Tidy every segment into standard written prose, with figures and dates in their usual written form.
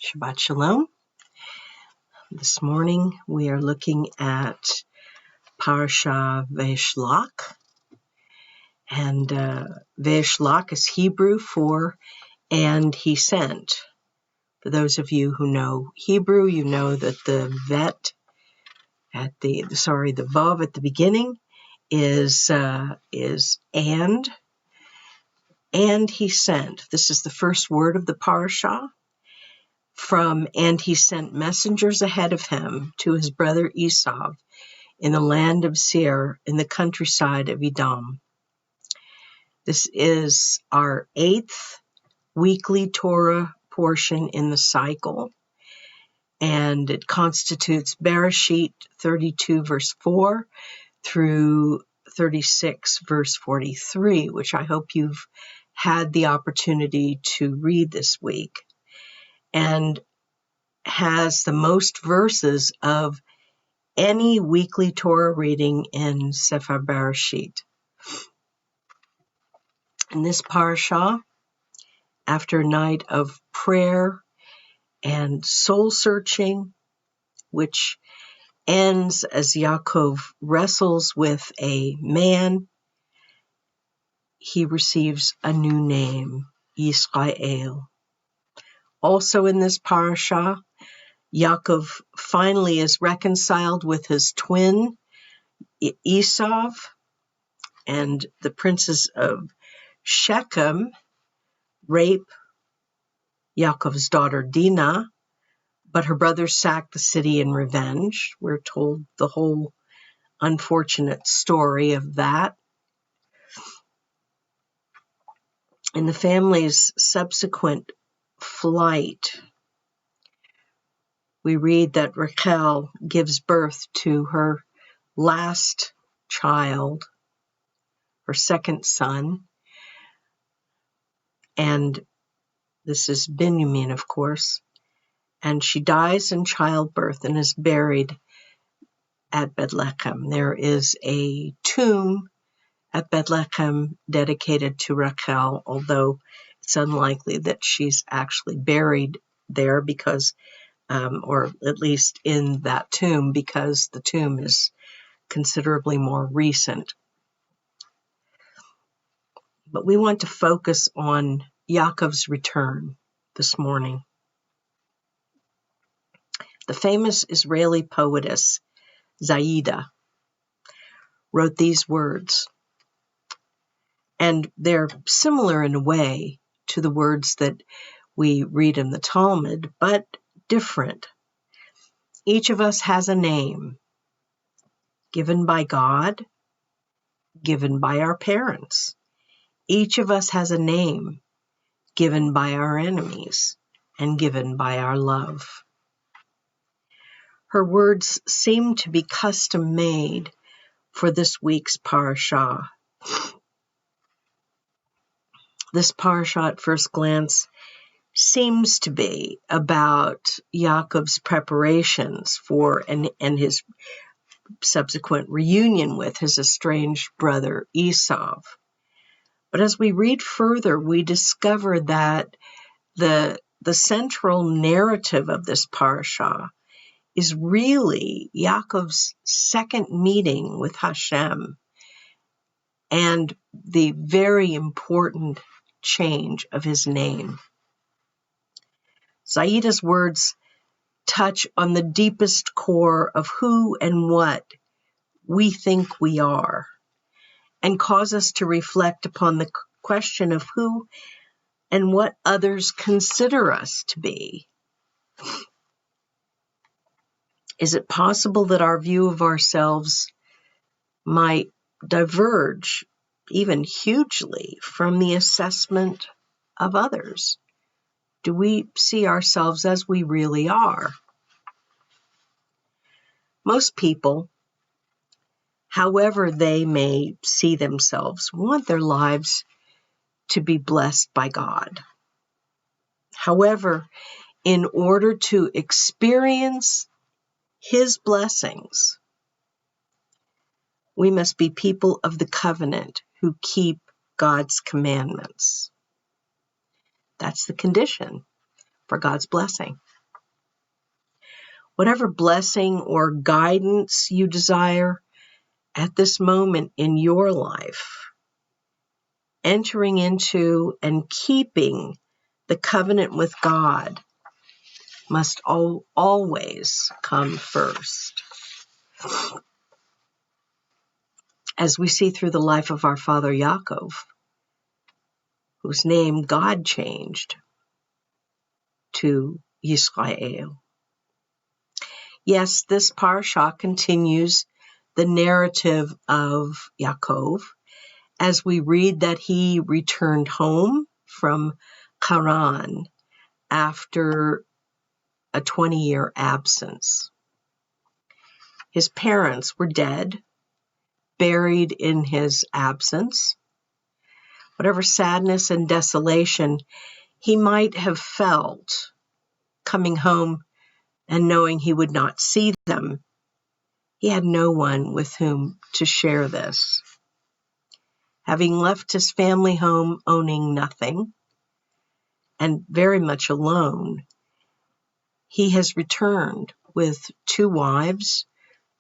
Shabbat Shalom. This morning we are looking at Parasha Vaishlach, and Vaishlach is Hebrew for "and he sent." For those of you who know Hebrew, you know that the vet at the vav at the beginning is and he sent. This is the first word of the parasha. And he sent messengers ahead of him to his brother Esau in the land of Seir, in the countryside of Edom. This is our 8th weekly Torah portion in the cycle, and it constitutes Bereshit 32 verse 4 through 36 verse 43, which I hope you've had the opportunity to read this week, and has the most verses of any weekly Torah reading in Sefer Bereshit. In this parasha, after a night of prayer and soul-searching, which ends as Yaakov wrestles with a man, he receives a new name, Yisrael. Also in this parasha, Yaakov finally is reconciled with his twin, Esau, and the princes of Shechem rape Yaakov's daughter Dinah, but her brothers sack the city in revenge. We're told the whole unfortunate story of that. In the family's subsequent flight, we read that Rachel gives birth to her last child, her second son, and this is Benjamin, of course, and she dies in childbirth and is buried at Bethlehem. There is a tomb at Bethlehem dedicated to Rachel, although it's unlikely that she's actually buried there because, or at least in that tomb, because the tomb is considerably more recent. But we want to focus on Yaakov's return this morning. The famous Israeli poetess Zaida wrote these words, and they're similar in a way to the words that we read in the Talmud, but different. Each of us has a name given by God, given by our parents. Each of us has a name given by our enemies and given by our love. Her words seem to be custom-made for this week's parasha. This parasha, at first glance, seems to be about Yaakov's preparations for and his subsequent reunion with his estranged brother Esau. But as we read further, we discover that the central narrative of this parasha is really Yaakov's second meeting with HaShem and the very important change of his name. Zaida's words touch on the deepest core of who and what we think we are, and cause us to reflect upon the question of who and what others consider us to be. Is it possible that our view of ourselves might diverge, even hugely, from the assessment of others? Do we see ourselves as we really are? Most people, however they may see themselves, want their lives to be blessed by God. However, in order to experience His blessings, we must be people of the covenant who keep God's commandments. That's the condition for God's blessing. Whatever blessing or guidance you desire at this moment in your life, entering into and keeping the covenant with God must always come first. As we see through the life of our father Yaakov, whose name God changed to Yisrael. Yes, this parsha continues the narrative of Yaakov as we read that he returned home from Haran after a 20-year absence. His parents were dead, buried in his absence. Whatever sadness and desolation he might have felt coming home and knowing he would not see them, he had no one with whom to share this. Having left his family home owning nothing and very much alone, he has returned with 2 wives,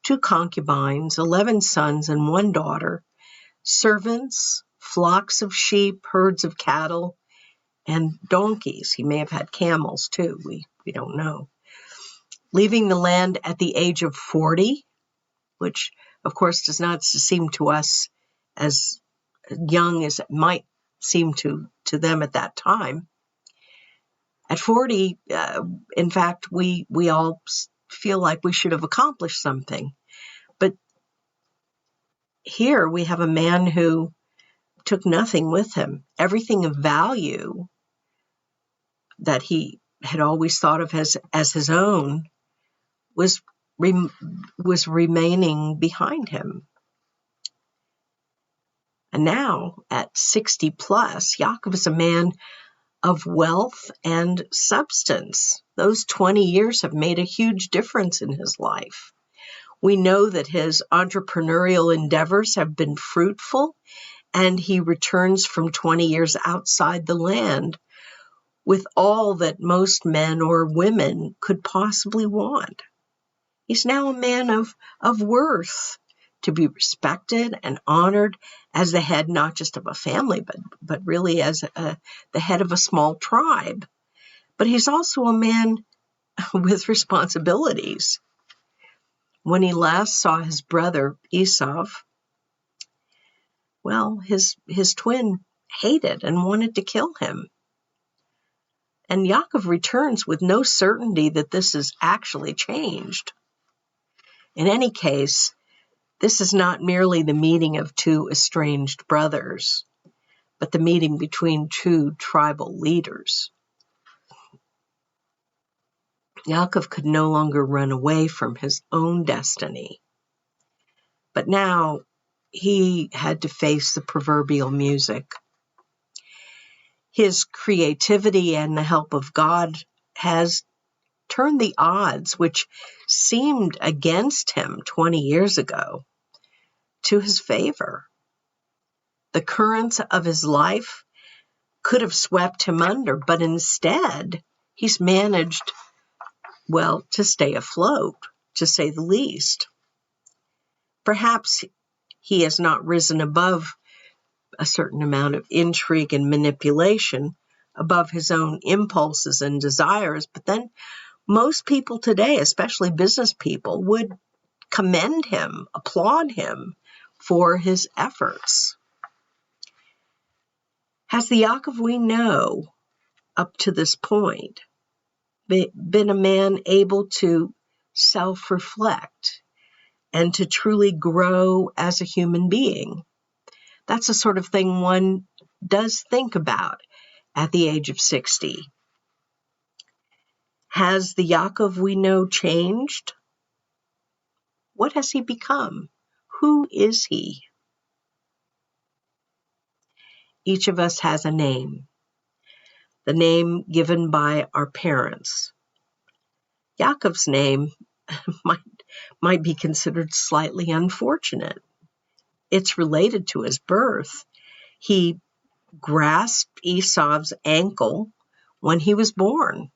2 concubines, 11 sons and 1 daughter, servants, flocks of sheep, herds of cattle, and donkeys. He may have had camels too, we don't know. Leaving the land at the age of 40, which of course does not seem to us as young as it might seem to them at that time. At 40, in fact, we all feel like we should have accomplished something. But here we have a man who took nothing with him. Everything of value that he had always thought of as his own was remaining behind him. And now, at 60 plus, Yaakov is a man of wealth and substance. Those 20 years have made a huge difference in his life. We know that his entrepreneurial endeavors have been fruitful, and he returns from 20 years outside the land with all that most men or women could possibly want. He's now a man of worth, to be respected and honored as the head not just of a family, but really as the head of a small tribe. But he's also a man with responsibilities. When he last saw his brother Esau, well, his twin hated and wanted to kill him. And Yaakov returns with no certainty that this is actually changed. In any case, this is not merely the meeting of 2 estranged brothers, but the meeting between 2 tribal leaders. Yaakov could no longer run away from his own destiny, but now he had to face the proverbial music. His creativity and the help of God has turned the odds, which seemed against him 20 years ago, to his favor. The currents of his life could have swept him under, but instead he's managed, well, to stay afloat, to say the least. Perhaps he has not risen above a certain amount of intrigue and manipulation, above his own impulses and desires, but then most people today, especially business people, would commend him, applaud him for his efforts. Has the Yaakov we know up to this point been a man able to self-reflect and to truly grow as a human being? That's the sort of thing one does think about at the age of 60. Has the Yaakov we know changed? What has he become? Who is he? Each of us has a name, the name given by our parents. Yaakov's name might be considered slightly unfortunate. It's related to his birth. He grasped Esau's ankle when he was born.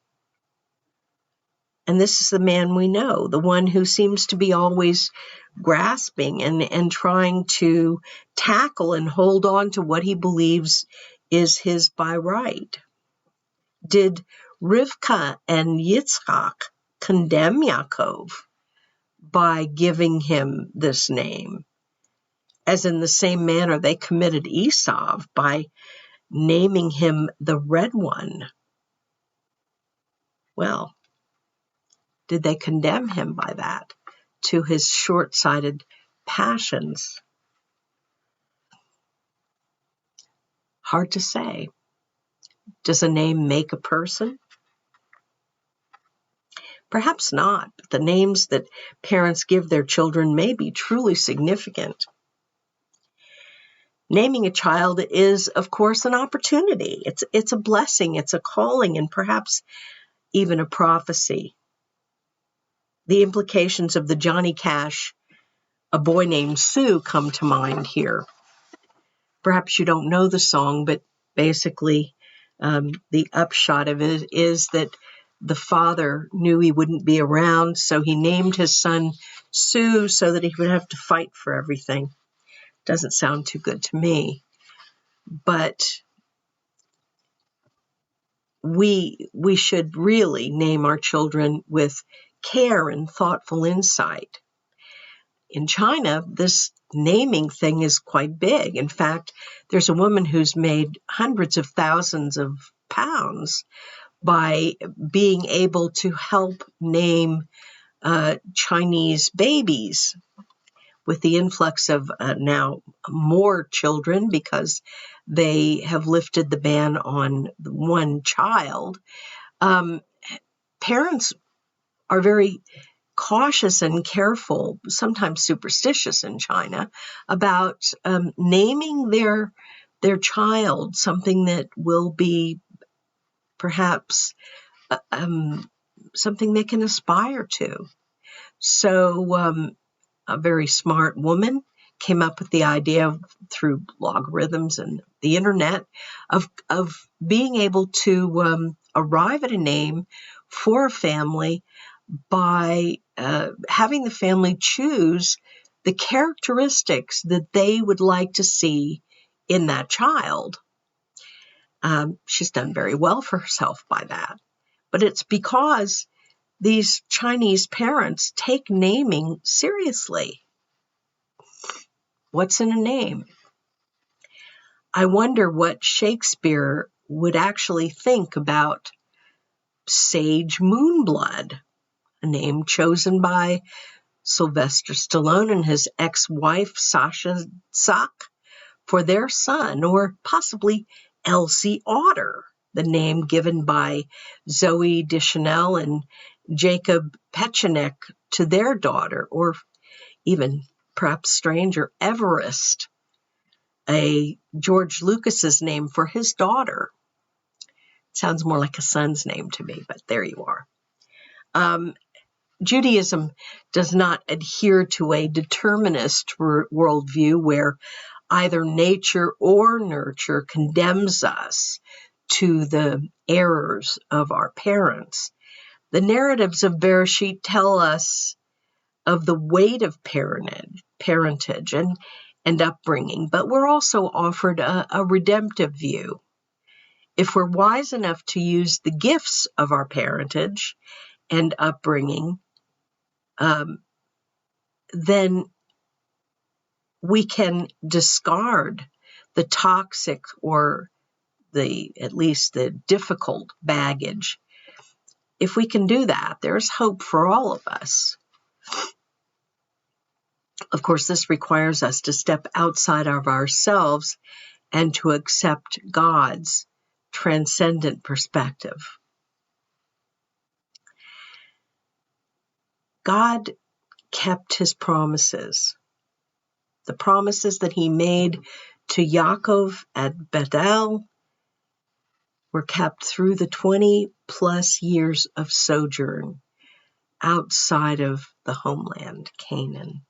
And this is the man we know, the one who seems to be always grasping and trying to tackle and hold on to what he believes is his by right. Did Rivka and Yitzchak condemn Yaakov by giving him this name, as in the same manner they committed Esau by naming him the Red One? Well, did they condemn him by that to his short-sighted passions? Hard to say. Does a name make a person? Perhaps not, but the names that parents give their children may be truly significant. Naming a child is, of course, an opportunity. It's a blessing, it's a calling, and perhaps even a prophecy. The implications of the Johnny Cash, A Boy Named Sue, come to mind here. Perhaps you don't know the song, but basically the upshot of it is that the father knew he wouldn't be around, so he named his son Sue so that he would have to fight for everything. Doesn't sound too good to me. But we should really name our children with care and thoughtful insight. In China, this naming thing is quite big. In fact, there's a woman who's made hundreds of thousands of pounds by being able to help name Chinese babies, with the influx of now more children because they have lifted the ban on one child. Parents are very cautious and careful, sometimes superstitious in China, about naming their child something that will be perhaps something they can aspire to. So a very smart woman came up with the idea through logarithms and the internet of being able to arrive at a name for a family by having the family choose the characteristics that they would like to see in that child. She's done very well for herself by that. But it's because these Chinese parents take naming seriously. What's in a name? I wonder what Shakespeare would actually think about Sage Moonblood, a name chosen by Sylvester Stallone and his ex-wife Sasha Sach for their son, or possibly Elsie Otter, the name given by Zoe Deschanel and Jacob Pechenek to their daughter, or even perhaps stranger, Everest, a George Lucas's name for his daughter. Sounds more like a son's name to me, but there you are. Judaism does not adhere to a determinist worldview where either nature or nurture condemns us to the errors of our parents. The narratives of Bereshit tell us of the weight of parentage and upbringing, but we're also offered a redemptive view. If we're wise enough to use the gifts of our parentage and upbringing, then we can discard the toxic or at least the difficult baggage. If we can do that, there's hope for all of us. Of course, this requires us to step outside of ourselves and to accept God's transcendent perspective. God kept his promises. The promises that he made to Yaakov at Bethel were kept through the 20 plus years of sojourn outside of the homeland, Canaan.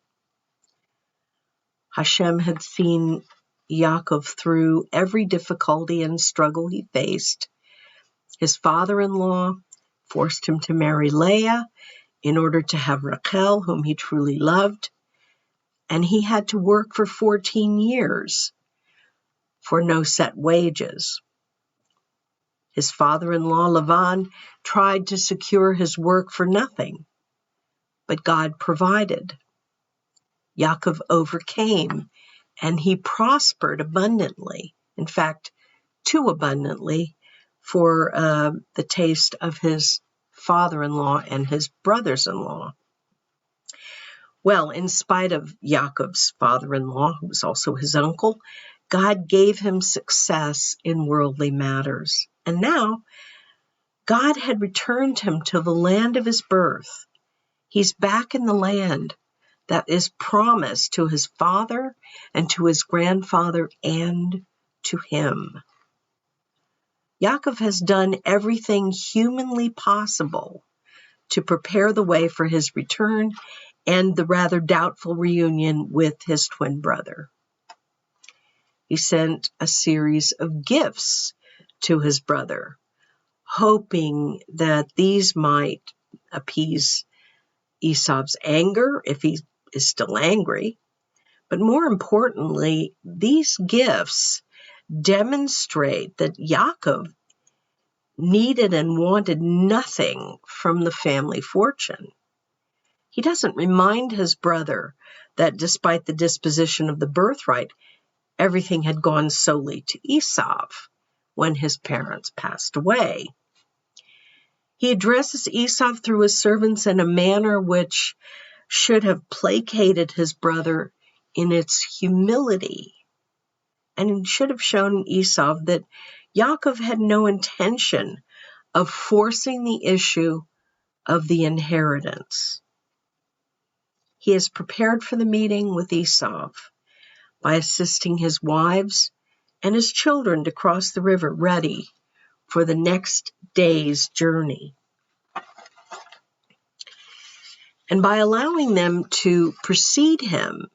HaShem had seen Yaakov through every difficulty and struggle he faced. His father-in-law forced him to marry Leah in order to have Rachel, whom he truly loved, and he had to work for 14 years for no set wages. His father-in-law, Lavan, tried to secure his work for nothing, but God provided. Yaakov overcame, and he prospered abundantly. In fact, too abundantly for the taste of his father-in-law and his brothers-in-law. Well, in spite of Yaakov's father-in-law, who was also his uncle, God gave him success in worldly matters. And now, God had returned him to the land of his birth. He's back in the land that is promised to his father and to his grandfather and to him. Yaakov has done everything humanly possible to prepare the way for his return and the rather doubtful reunion with his twin brother. He sent a series of gifts to his brother, hoping that these might appease Esau's anger, if he is still angry. But more importantly, these gifts demonstrate that Yaakov needed and wanted nothing from the family fortune. He doesn't remind his brother that despite the disposition of the birthright, everything had gone solely to Esau when his parents passed away. He addresses Esau through his servants in a manner which should have placated his brother in its humility, and should have shown Esau that Yaakov had no intention of forcing the issue of the inheritance. He is prepared for the meeting with Esau by assisting his wives and his children to cross the river, ready for the next day's journey. And by allowing them to precede him,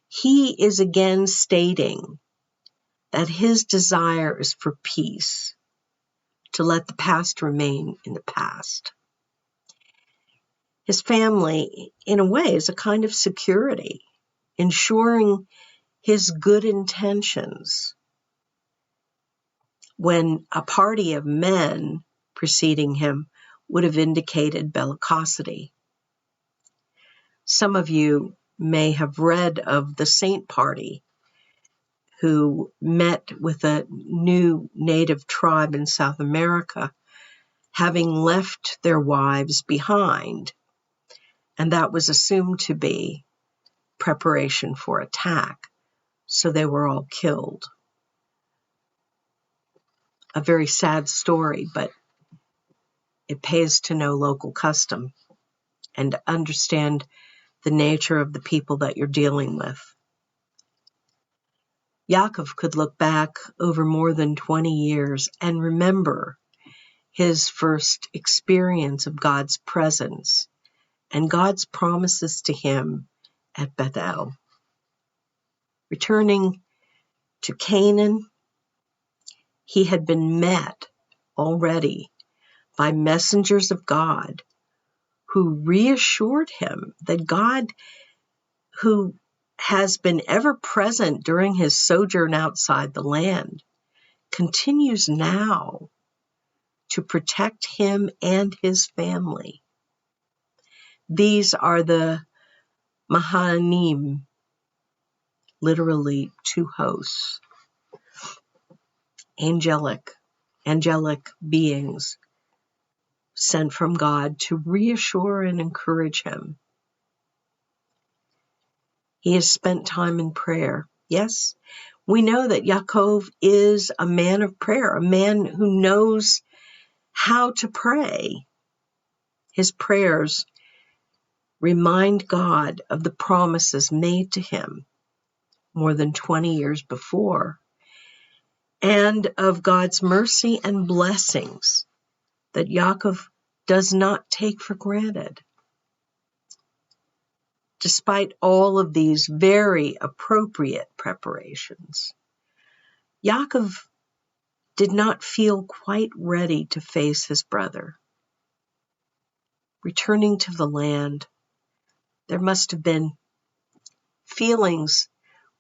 he is again stating that his desire is for peace, to let the past remain in the past. His family, in a way, is a kind of security, ensuring his good intentions when a party of men preceding him would have indicated bellicosity. Some of you may have read of the Saint Party who met with a new native tribe in South America, having left their wives behind, and that was assumed to be preparation for attack, so they were all killed. A very sad story, but it pays to know local custom and to understand the nature of the people that you're dealing with. Yaakov could look back over more than 20 years and remember his first experience of God's presence and God's promises to him at Bethel. Returning to Canaan, he had been met already by messengers of God who reassured him that God, who has been ever present during his sojourn outside the land, continues now to protect him and his family. These are the Mahanim, literally two hosts, angelic beings sent from God to reassure and encourage him. He has spent time in prayer. Yes, we know that Yaakov is a man of prayer, a man who knows how to pray. His prayers remind God of the promises made to him more than 20 years before, and of God's mercy and blessings that Yaakov does not take for granted. Despite all of these very appropriate preparations, Yaakov did not feel quite ready to face his brother. returning to the land, there must have been feelings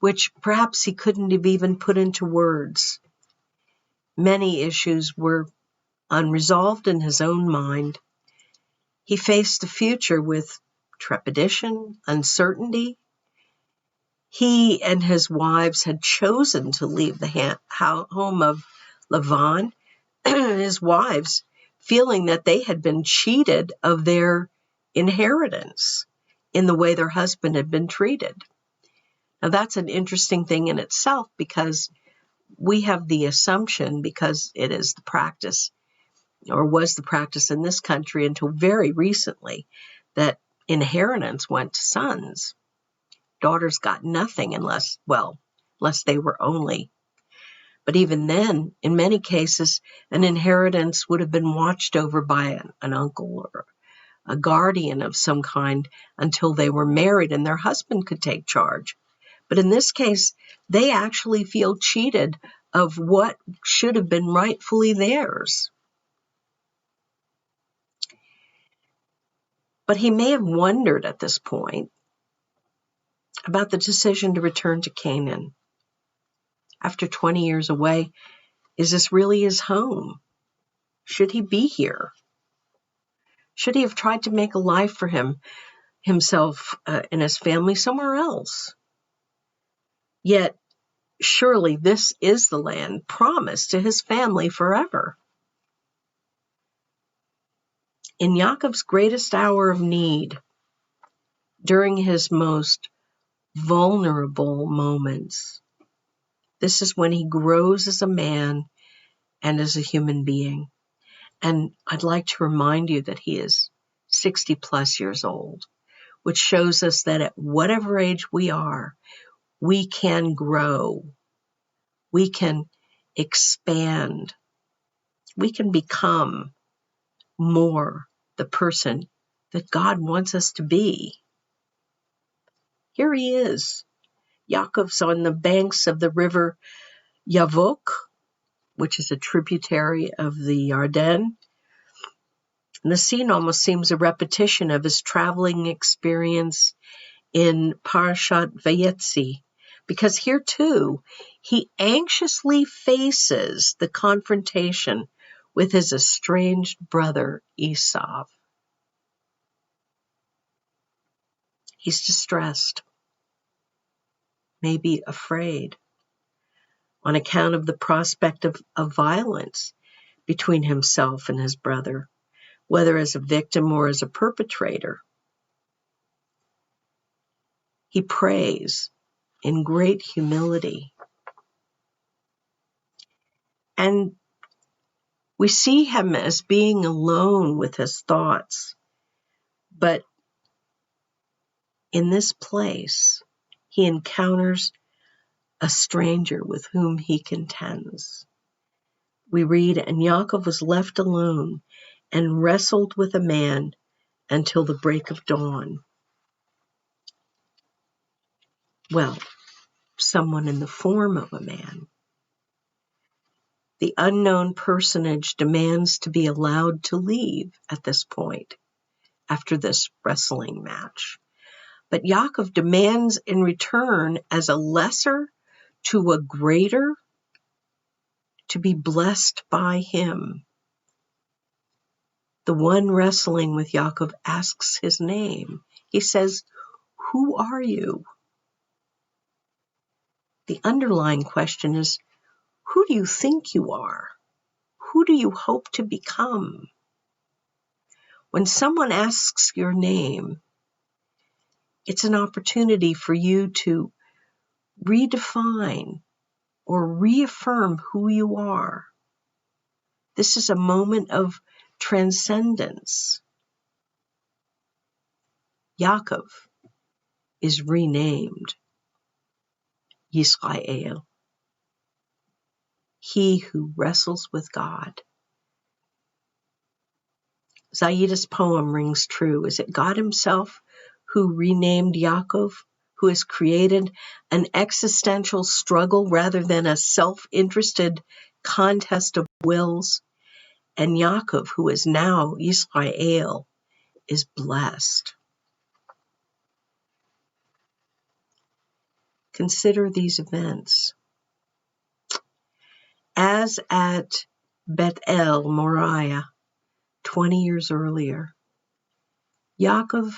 which perhaps he couldn't have even put into words. Many issues were unresolved in his own mind. He faced the future with trepidation, uncertainty. He and his wives had chosen to leave the home of Lavan, his wives, feeling that they had been cheated of their inheritance in the way their husband had been treated. Now, that's an interesting thing in itself, because we have the assumption, because it is the practice, or was the practice in this country until very recently, that inheritance went to sons. Daughters got nothing unless they were only. But even then, in many cases, an inheritance would have been watched over by an uncle or a guardian of some kind until they were married and their husband could take charge. But in this case, they actually feel cheated of what should have been rightfully theirs. But he may have wondered at this point about the decision to return to Canaan. After 20 years away, is this really his home? Should he be here? Should he have tried to make a life for himself and his family somewhere else? Yet, surely this is the land promised to his family forever. In Yaakov's greatest hour of need, during his most vulnerable moments, this is when he grows as a man and as a human being. And I'd like to remind you that he is 60 plus years old, which shows us that at whatever age we are, we can grow, we can expand, we can become more the person that God wants us to be. Here he is. Yaakov's on the banks of the river Yavok, which is a tributary of the Ardennes. And the scene almost seems a repetition of his traveling experience in Parashat Vayetzi, because here too, he anxiously faces the confrontation with his estranged brother Esau. He's distressed, maybe afraid, on account of the prospect of violence between himself and his brother, whether as a victim or as a perpetrator. He prays in great humility. And we see him as being alone with his thoughts. But in this place, he encounters a stranger with whom he contends. We read, and Yaakov was left alone and wrestled with a man until the break of dawn. Well, someone in the form of a man. The unknown personage demands to be allowed to leave at this point, after this wrestling match. But Yaakov demands in return, as a lesser to a greater, to be blessed by him. The one wrestling with Yaakov asks his name. He says, "Who are you?" The underlying question is, who do you think you are? Who do you hope to become? When someone asks your name, it's an opportunity for you to redefine or reaffirm who you are. This is a moment of transcendence. Yaakov is renamed Yisrael, he who wrestles with God. Zaida's poem rings true. Is it God himself who renamed Yaakov, who has created an existential struggle rather than a self-interested contest of wills? And Yaakov, who is now Yisrael, is blessed. Consider these events. As at Beth El Moriah 20 years earlier, Yaakov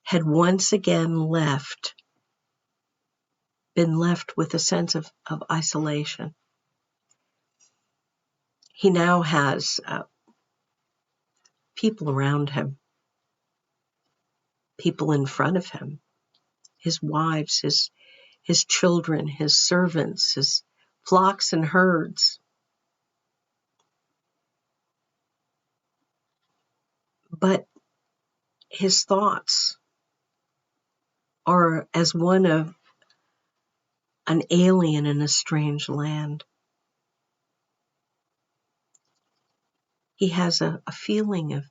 had once again been left with a sense of isolation. He now has people around him, people in front of him, his wives, his children, his servants, his flocks and herds. But his thoughts are as one of an alien in a strange land. He has a feeling of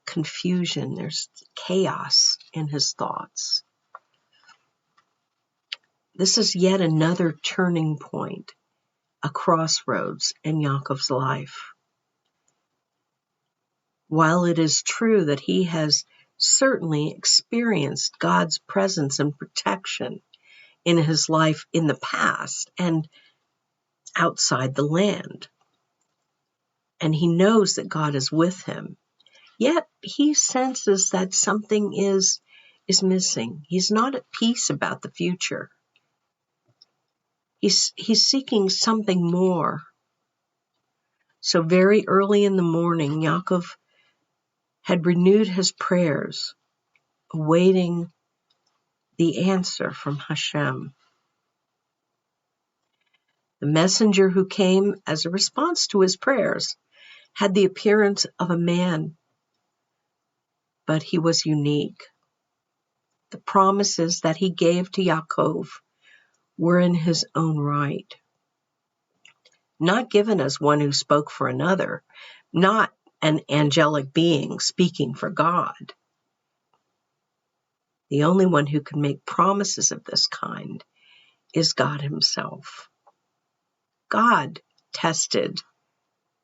confusion. There's chaos in his thoughts. This is yet another turning point, a crossroads in Yaakov's life. While it is true that he has certainly experienced God's presence and protection in his life in the past and outside the land, and he knows that God is with him, yet he senses that something is missing. He's not at peace about the future. He's seeking something more. So very early in the morning, Yaakov had renewed his prayers, awaiting the answer from HaShem. The messenger who came as a response to his prayers had the appearance of a man, but he was unique. The promises that he gave to Yaakov were in his own right, not given as one who spoke for another, not an angelic being speaking for God. The only one who can make promises of this kind is God himself. God tested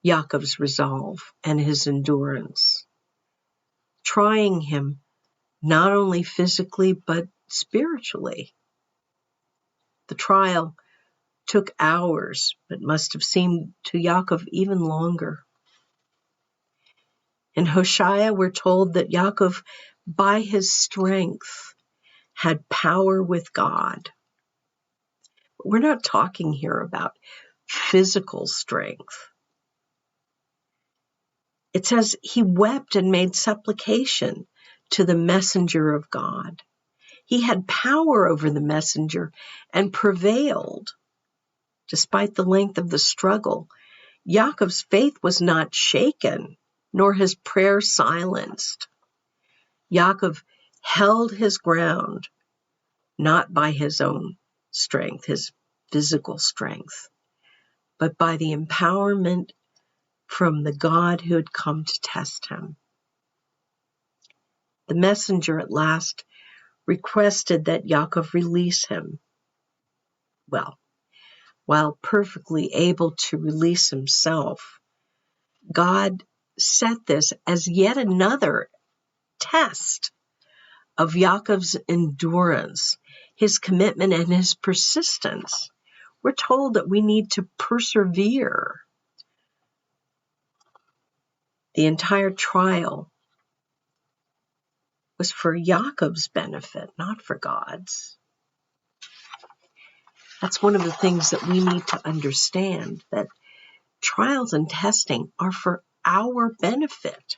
Yaakov's resolve and his endurance, trying him not only physically but spiritually. The trial took hours, but must have seemed to Yaakov even longer. In Hosea, we're told that Yaakov, by his strength, had power with God. But we're not talking here about physical strength. It says he wept and made supplication to the messenger of God. He had power over the messenger and prevailed. Despite the length of the struggle, Yaakov's faith was not shaken, nor his prayer silenced. Yaakov held his ground, not by his own strength, his physical strength, but by the empowerment from the God who had come to test him. The messenger at last requested that Yaakov release him. Well, while perfectly able to release himself, God set this as yet another test of Yaakov's endurance, his commitment, and his persistence. We're told that we need to persevere. The entire trial was for Yaakov's benefit, not for God's. That's one of the things that we need to understand, that trials and testing are for our benefit.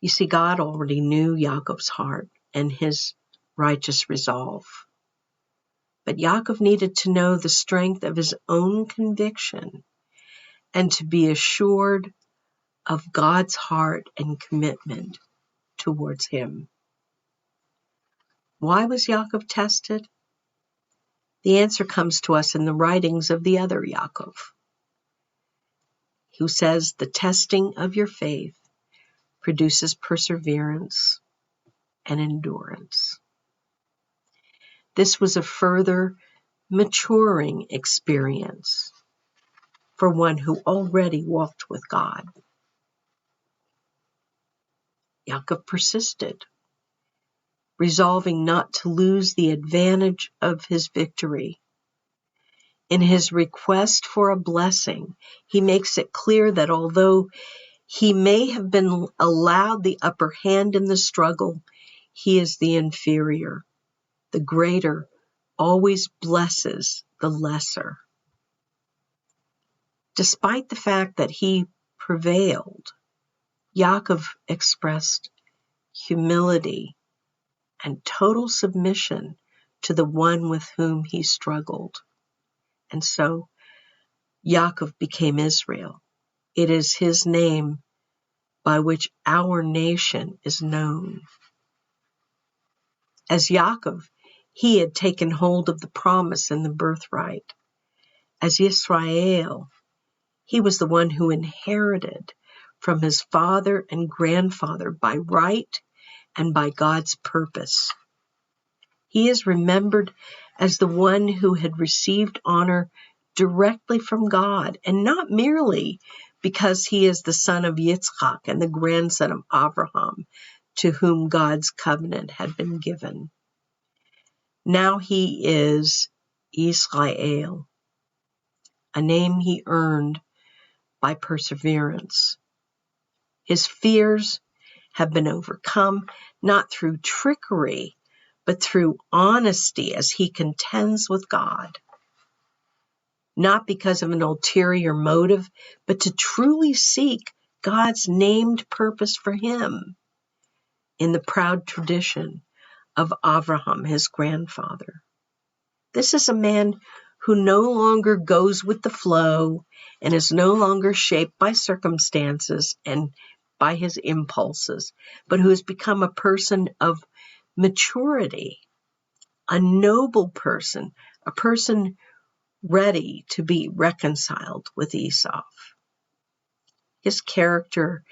You see, God already knew Yaakov's heart and his righteous resolve. But Yaakov needed to know the strength of his own conviction and to be assured of God's heart and commitment towards him. Why was Yaakov tested? The answer comes to us in the writings of the other Yaakov, who says the testing of your faith produces perseverance and endurance. This was a further maturing experience for one who already walked with God. Yaakov persisted, resolving not to lose the advantage of his victory. In his request for a blessing, he makes it clear that although he may have been allowed the upper hand in the struggle, he is the inferior. The greater always blesses the lesser. Despite the fact that he prevailed, Yaakov expressed humility and total submission to the one with whom he struggled. And so Yaakov became Israel. It is his name by which our nation is known. As Yaakov, he had taken hold of the promise and the birthright. As Yisrael, he was the one who inherited from his father and grandfather by right and by God's purpose. He is remembered as the one who had received honor directly from God, and not merely because he is the son of Yitzchak and the grandson of Abraham, to whom God's covenant had been given. Now he is Israel, a name he earned by perseverance. His fears have been overcome, not through trickery, but through honesty as he contends with God. Not because of an ulterior motive, but to truly seek God's named purpose for him in the proud tradition of Abraham, his grandfather. This is a man who no longer goes with the flow and is no longer shaped by circumstances and by his impulses, but who has become a person of maturity, a noble person, a person ready to be reconciled with Esau. His character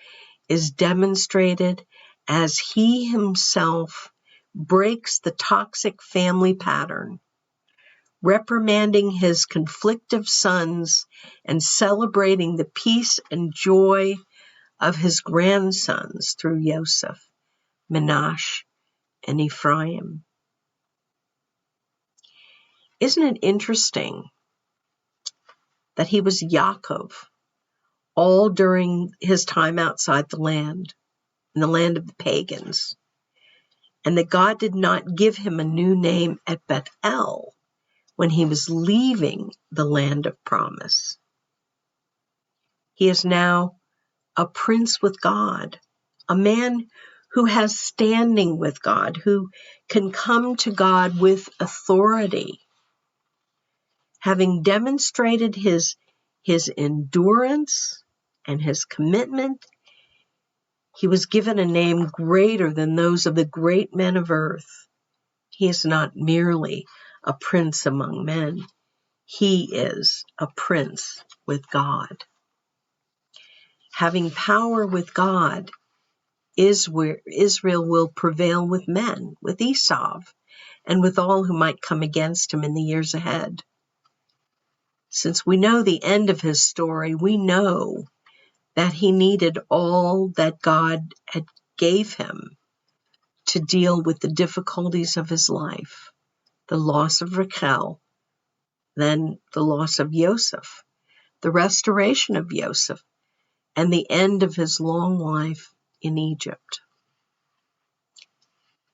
is demonstrated as he himself breaks the toxic family pattern, reprimanding his conflictive sons and celebrating the peace and joy of his grandsons through Joseph, Menashe, and Ephraim. Isn't it interesting that he was Yaakov all during his time outside the land, in the land of the pagans, and that God did not give him a new name at Bethel when he was leaving the land of promise. He is now a prince with God, a man who has standing with God, who can come to God with authority. Having demonstrated his endurance and his commitment, he was given a name greater than those of the great men of earth. He is not merely a prince among men. He is a prince with God. Having power with God is where Israel will prevail with men, with Esau, and with all who might come against him in the years ahead. Since we know the end of his story, we know that he needed all that God had gave him to deal with the difficulties of his life, the loss of Rachel, then the loss of Joseph, the restoration of Joseph, and the end of his long life in Egypt.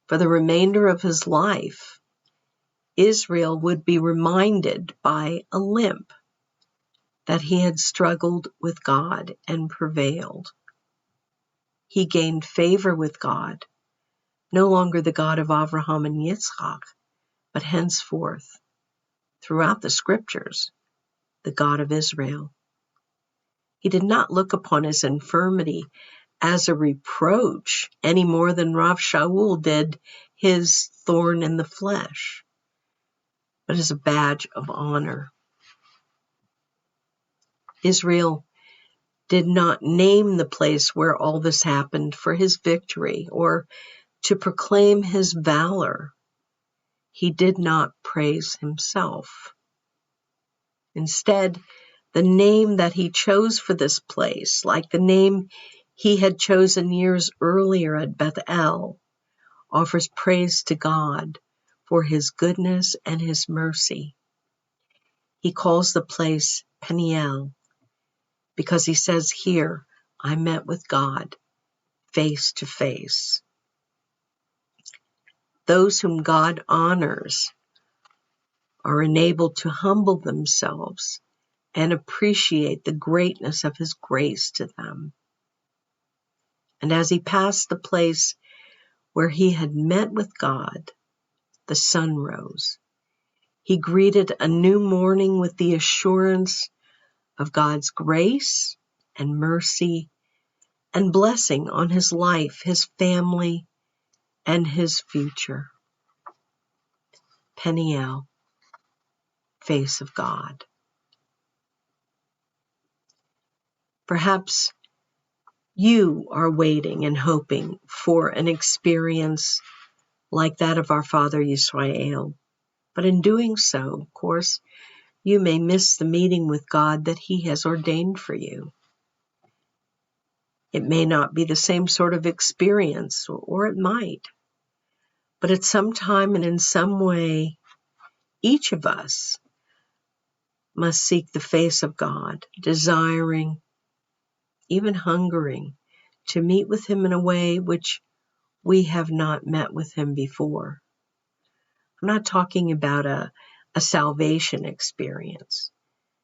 For the remainder of his life, Israel would be reminded by a limp that he had struggled with God and prevailed. He gained favor with God, no longer the God of Abraham and Yitzchak, but henceforth, throughout the scriptures, the God of Israel. He did not look upon his infirmity as a reproach any more than Rav Shaul did his thorn in the flesh, but as a badge of honor. Israel did not name the place where all this happened for his victory or to proclaim his valor. He did not praise himself. Instead, the name that he chose for this place, like the name he had chosen years earlier at Bethel, offers praise to God for his goodness and his mercy. He calls the place Peniel because he says here, I met with God face to face. Those whom God honors are enabled to humble themselves and appreciate the greatness of his grace to them. And as he passed the place where he had met with God, the sun rose. He greeted a new morning with the assurance of God's grace and mercy and blessing on his life, his family, and his future. Peniel, face of God. Perhaps you are waiting and hoping for an experience like that of our father Yisrael. But in doing so, of course, you may miss the meeting with God that he has ordained for you. It may not be the same sort of experience, or it might. But at some time and in some way, each of us must seek the face of God, desiring, even hungering, to meet with him in a way which we have not met with him before. I'm not talking about a salvation experience.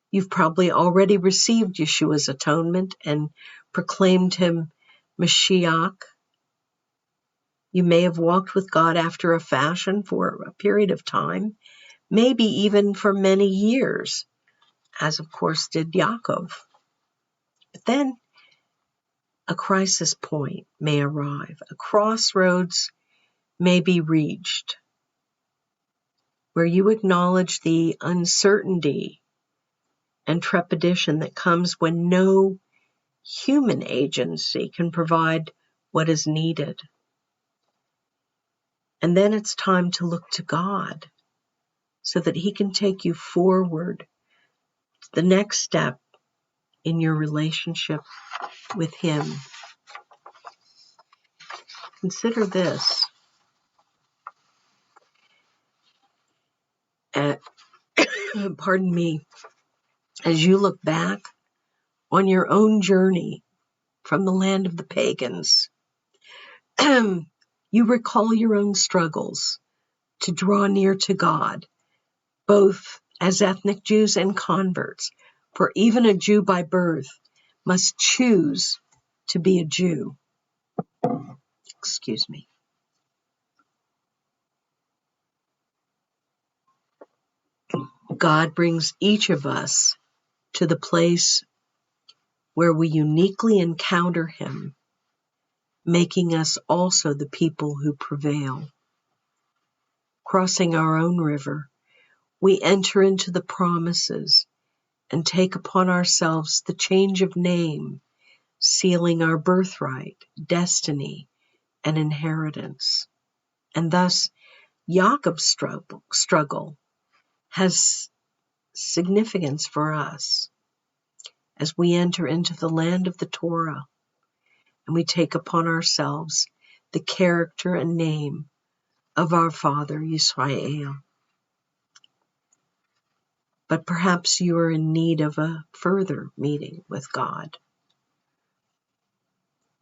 You've probably already received Yeshua's atonement and proclaimed him Mashiach. You may have walked with God after a fashion for a period of time, maybe even for many years, as of course did Yaakov. But then a crisis point may arrive, a crossroads may be reached, where you acknowledge the uncertainty and trepidation that comes when no human agency can provide what is needed. And then it's time to look to God so that he can take you forward to the next step in your relationship with him. Consider this. Pardon me. As you look back on your own journey from the land of the pagans, you recall your own struggles to draw near to God, both as ethnic Jews and converts. For even a Jew by birth must choose to be a Jew. Excuse me. God brings each of us to the place where we uniquely encounter him, making us also the people who prevail. Crossing our own river, we enter into the promises and take upon ourselves the change of name, sealing our birthright, destiny, and inheritance. And thus, Jacob's struggle has significance for us as we enter into the land of the Torah and we take upon ourselves the character and name of our father Yisrael. But perhaps you are in need of a further meeting with God.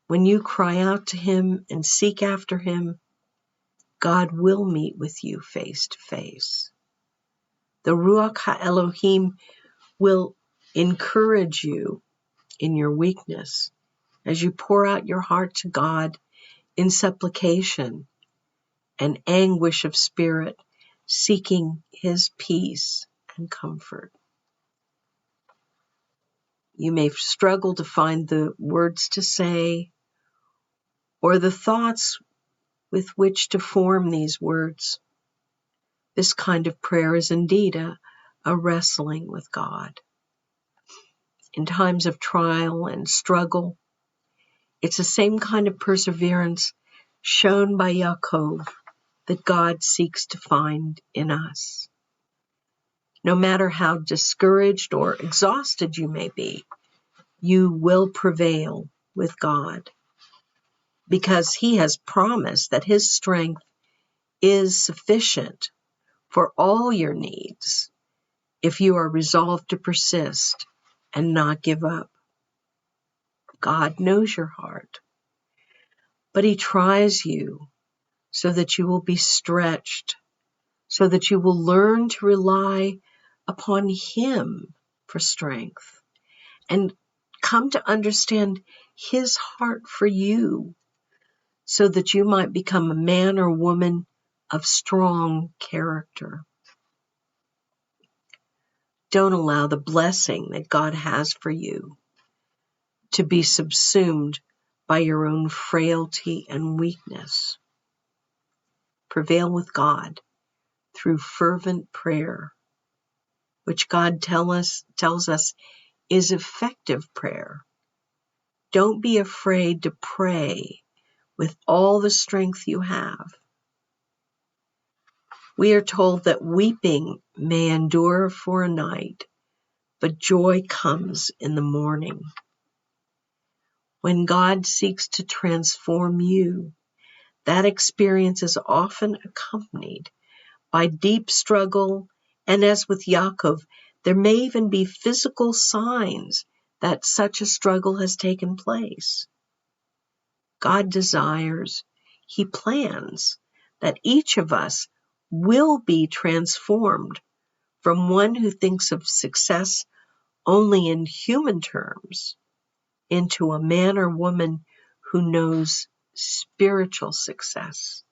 When you cry out to him and seek after him, God will meet with you face to face. The Ruach HaElohim will encourage you in your weakness as you pour out your heart to God in supplication and anguish of spirit, seeking his peace and comfort. You may struggle to find the words to say or the thoughts with which to form these words. This kind of prayer is indeed a wrestling with God. In times of trial and struggle, it's the same kind of perseverance shown by Yaakov that God seeks to find in us. No matter how discouraged or exhausted you may be, you will prevail with God, because He has promised that His strength is sufficient for all your needs if you are resolved to persist and not give up. God knows your heart, but He tries you so that you will be stretched, so that you will learn to rely upon Him for strength and come to understand His heart for you, so that you might become a man or woman of strong character. Don't allow the blessing that God has for you to be subsumed by your own frailty and weakness. Prevail with God through fervent prayer, which God tells us is effective prayer. Don't be afraid to pray with all the strength you have. We are told that weeping may endure for a night, but joy comes in the morning. When God seeks to transform you, that experience is often accompanied by deep struggle, and as with Yaakov, there may even be physical signs that such a struggle has taken place. God desires, He plans that each of us will be transformed from one who thinks of success only in human terms into a man or woman who knows spiritual success.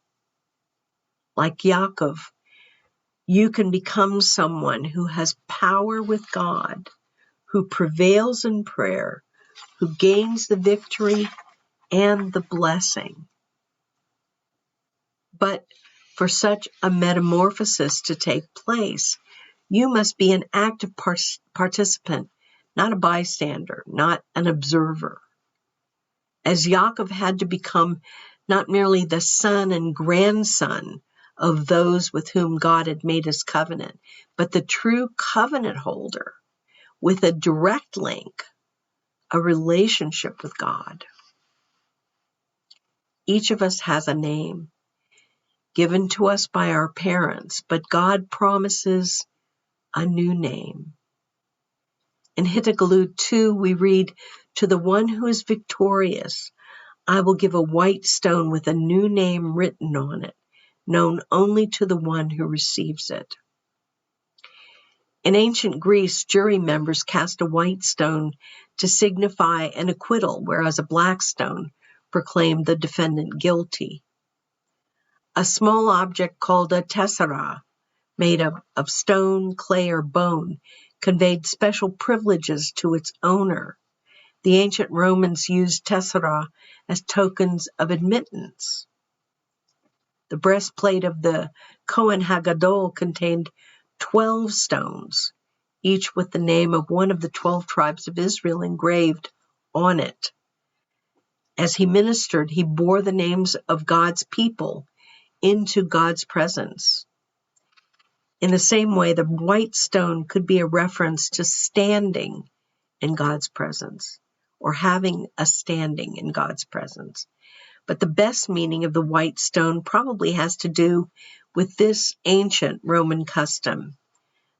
Like Yaakov, you can become someone who has power with God, who prevails in prayer, who gains the victory and the blessing. But for such a metamorphosis to take place, you must be an active participant, not a bystander, not an observer. As Yaakov had to become not merely the son and grandson of those with whom God had made His covenant, but the true covenant holder with a direct link, a relationship with God. Each of us has a name given to us by our parents, but God promises a new name. In Hittigalut 2, we read, "To the one who is victorious, I will give a white stone with a new name written on it, known only to the one who receives it." In ancient Greece, jury members cast a white stone to signify an acquittal, whereas a black stone proclaimed the defendant guilty. A small object called a tessera, made of stone, clay, or bone, conveyed special privileges to its owner. The ancient Romans used tessera as tokens of admittance. The breastplate of the Kohen HaGadol contained 12 stones, each with the name of one of the 12 tribes of Israel engraved on it. As he ministered, he bore the names of God's people into God's presence. In the same way, the white stone could be a reference to standing in God's presence, or having a standing in God's presence. But the best meaning of the white stone probably has to do with this ancient Roman custom.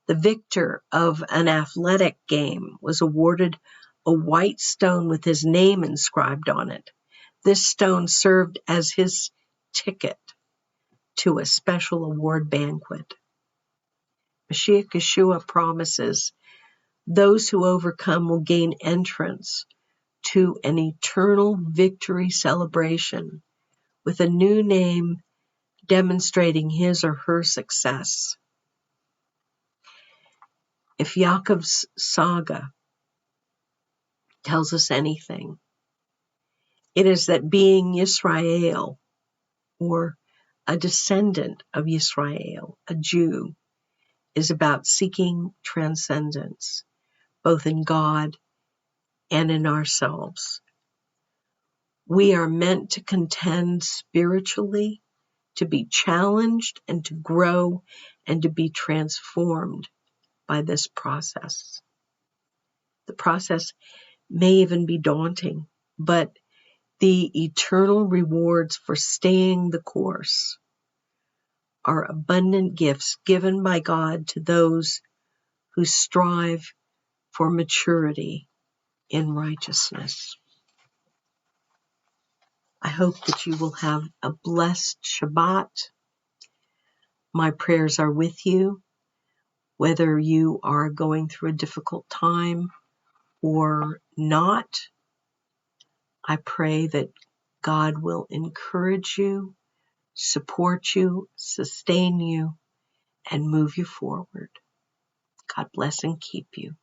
The victor of an athletic game was awarded a white stone with his name inscribed on it. This stone served as his ticket to a special award banquet. Mashiach Yeshua promises those who overcome will gain entrance to an eternal victory celebration with a new name demonstrating his or her success. If Yaakov's saga tells us anything, it is that being Yisrael, or a descendant of Yisrael, a Jew, is about seeking transcendence, both in God and in ourselves. We are meant to contend spiritually, to be challenged and to grow and to be transformed by this process. The process may even be daunting. but the eternal rewards for staying the course are abundant gifts given by God to those who strive for maturity in righteousness. I hope that you will have a blessed Shabbat. My prayers are with you, whether you are going through a difficult time or not. I pray that God will encourage you, support you, sustain you, and move you forward. God bless and keep you.